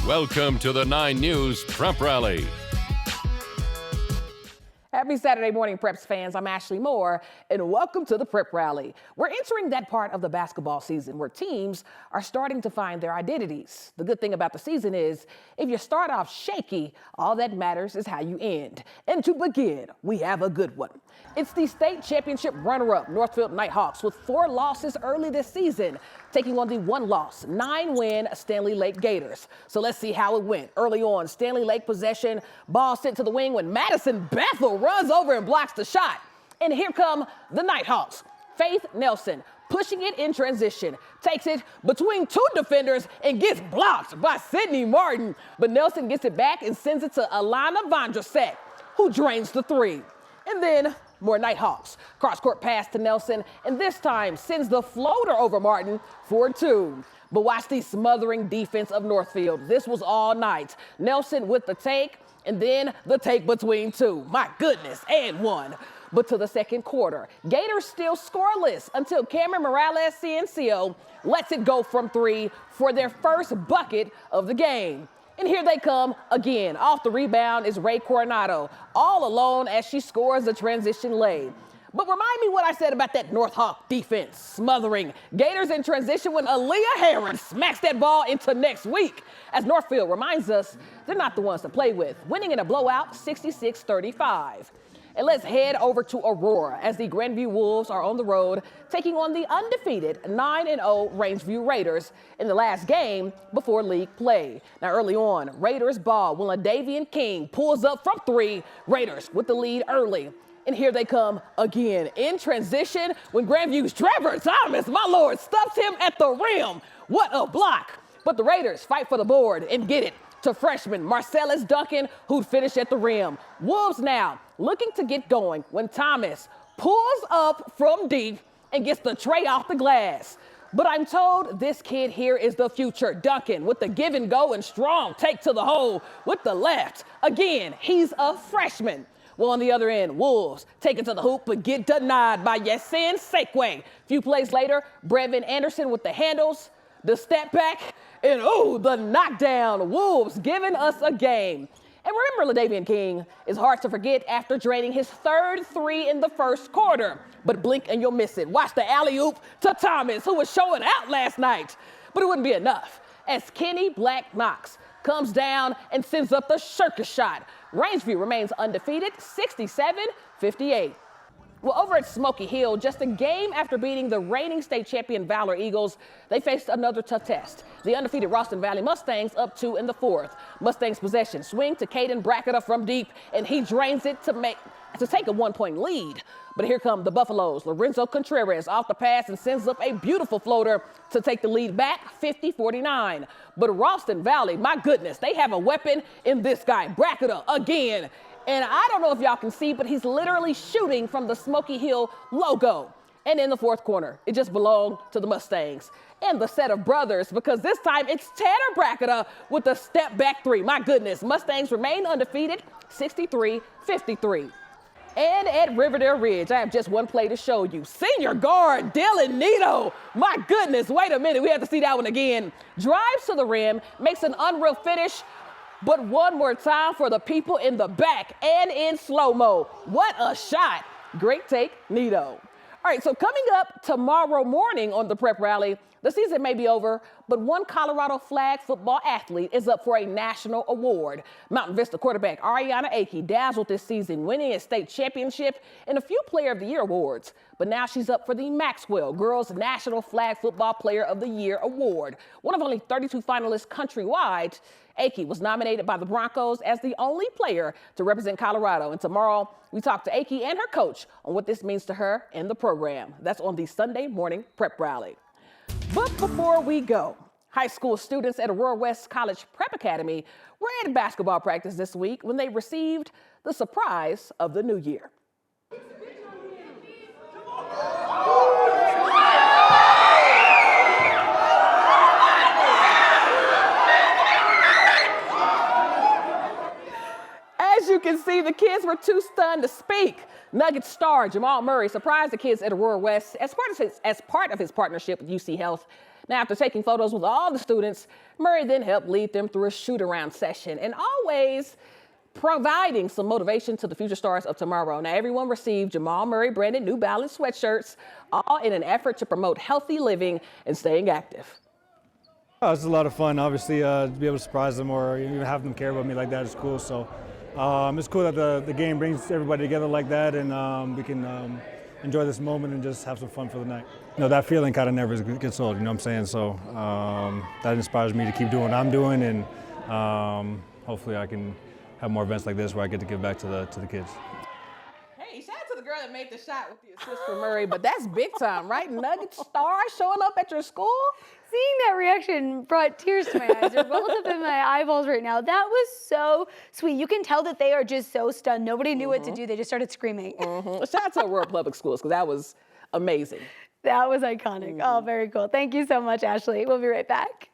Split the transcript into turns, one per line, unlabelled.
Welcome to the 9 News Prep Rally.
Happy Saturday morning, Preps fans. I'm Ashley Moore, and welcome to the Prep Rally. We're entering that part of the basketball season where teams are starting to find their identities. The good thing about the season is if you start off shaky, all that matters is how you end. And to begin, we have a good one. It's the state championship runner-up Northfield Nighthawks with 4 losses early this season, taking on the 1-loss, 9-win Stanley Lake Gators. So let's see how it went. Early on, Stanley Lake possession, ball sent to the wing when Madison Bethel runs over and blocks the shot. And here come the Nighthawks. Faith Nelson pushing it in transition, takes it between 2 defenders and gets blocked by Sydney Martin. But Nelson gets it back and sends it to Alana Vondrasek, who drains the 3. And then more Nighthawks. Cross-court pass to Nelson, and this time sends the floater over Martin for 2. But watch the smothering defense of Northfield. This was all night. Nelson with the take, and then the take between 2. My goodness, and 1. But to the second quarter, Gators still scoreless until Cameron Morales Ciencio lets it go from 3 for their first bucket of the game. And here they come again. Off the rebound is Ray Coronado, all alone as she scores a transition lay. But remind me what I said about that Northhawk defense, smothering Gators in transition when Aaliyah Harris smacks that ball into next week. As Northfield reminds us, they're not the ones to play with, winning in a blowout 66-35. And let's head over to Aurora as the Rangview Wolves are on the road, taking on the undefeated 9-0 Rangeview Raiders in the last game before league play. Now early on, Raiders ball when LaDavian King pulls up from 3, Raiders with the lead early. And here they come again in transition when Grandview's Trevor Thomas, my lord, stuffs him at the rim. What a block. But the Raiders fight for the board and get it to freshman Marcellus Duncan, who'd finish at the rim. Wolves now looking to get going when Thomas pulls up from deep and gets the tray off the glass. But I'm told this kid here is the future. Duncan with the give and go and strong take to the hole with the left. Again, he's a freshman. Well, on the other end, Wolves take it to the hoop but get denied by Yasin Sekwe. A few plays later, Brevin Anderson with the handles, the step back, and the knockdown. Wolves giving us a game. And remember, LaDavian King is hard to forget after draining his 3rd 3 in the first quarter. But blink and you'll miss it. Watch the alley-oop to Thomas, who was showing out last night. But it wouldn't be enough as Kenny Black Knox comes down and sends up the circus shot. Rangeview remains undefeated, 67-58. Well, over at Smoky Hill, just a game after beating the reigning state champion Valor Eagles, they faced another tough test. The undefeated Roston Valley Mustangs up 2 in the 4th. Mustangs possession, swing to Caden Bracketa from deep, and he drains it to take a 1-point lead. But here come the Buffaloes. Lorenzo Contreras off the pass and sends up a beautiful floater to take the lead back, 50-49. But Roston Valley, my goodness, they have a weapon in this guy, Bracketa, again. And I don't know if y'all can see, but he's literally shooting from the Smoky Hill logo. And in the 4th corner, it just belonged to the Mustangs and the set of brothers, because this time it's Tanner Bracketa with a step back 3. My goodness, Mustangs remain undefeated, 63-53. And at Riverdale Ridge, I have just one play to show you. Senior guard Dylan Nito. My goodness, wait a minute, we have to see that one again. Drives to the rim, makes an unreal finish, but one more time for the people in the back and in slow-mo. What a shot. Great take, Nito. All right, so coming up tomorrow morning on the Prep Rally, the season may be over, but one Colorado flag football athlete is up for a national award. Mountain Vista quarterback Ariana Akey dazzled this season, winning a state championship and a few Player of the Year awards. But now she's up for the Maxwell Girls National Flag Football Player of the Year award. One of only 32 finalists countrywide, Akey was nominated by the Broncos as the only player to represent Colorado. And tomorrow, we talk to Akey and her coach on what this means to her and the program. That's on the Sunday morning Prep Rally. But before we go, high school students at Aurora West College Prep Academy were at basketball practice this week when they received the surprise of the new year. As you can see, the kids were too stunned to speak. Nuggets star Jamal Murray surprised the kids at Aurora West as part of his partnership with UC Health Now, after taking photos with all the students, Murray then helped lead them through a shoot-around session and always providing some motivation to the future stars of tomorrow. Now, everyone received Jamal Murray branded New Balance sweatshirts, all in an effort to promote healthy living and staying active.
Oh, it's a lot of fun, obviously, to be able to surprise them or even have them care about me like that is cool. So it's cool that the game brings everybody together like that, and we can enjoy this moment and just have some fun for the night. You know, that feeling kind of never gets old, you know what I'm saying? So that inspires me to keep doing what I'm doing, and hopefully I can have more events like this where I get to give back to the kids.
Hey, shout out to the girl that made the shot with the assist for Murray, but that's big time, right? Nugget star showing up at your school?
Seeing that reaction brought tears to my eyes. They're both up in my eyeballs right now. That was so sweet. You can tell that they are just so stunned. Nobody knew what to do. They just started screaming.
Shout out to Aurora Public Schools, because that was amazing.
That was iconic. Oh, very cool. Thank you so much, Ashley. We'll be right back.